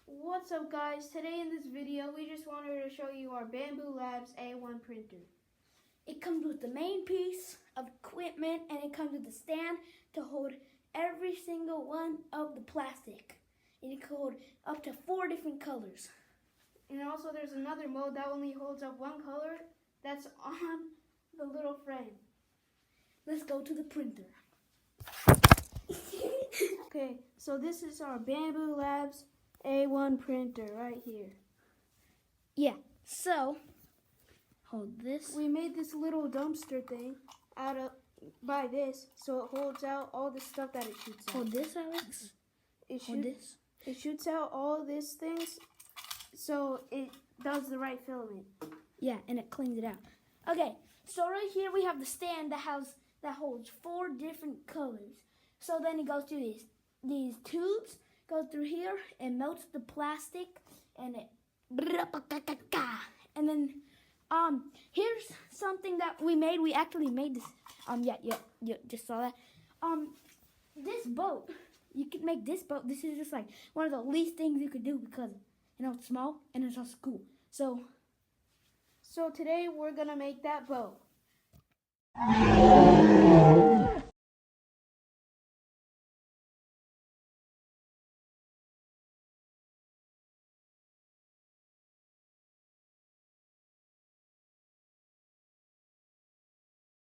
What's up guys, today in this video we just wanted to show you our Bambu Labs A1 printer. It comes with the main piece of equipment and it comes with the stand to hold every single one of the plastic. And it can hold up to 4 different colors. And also there's another mode that only holds up one color that's on the little frame. Let's go to the printer. Okay, so this is our Bambu Labs A1 printer right here. Yeah, so hold this. We made this little dumpster thing by this, so it holds out all the stuff that it shoots out. Hold this, Alex. Hold this. It shoots out all these things, so it does the right filament. Yeah, and it cleans it out. Okay, so right here we have the stand that holds 4 different colors. So then it goes through these tubes, goes through here, and melts the plastic, and then here's something that we made. We actually made this. You just saw that. This boat, you can make this boat. This is just like one of the least things you could do because it's small and it's also cool. So today we're gonna make that boat.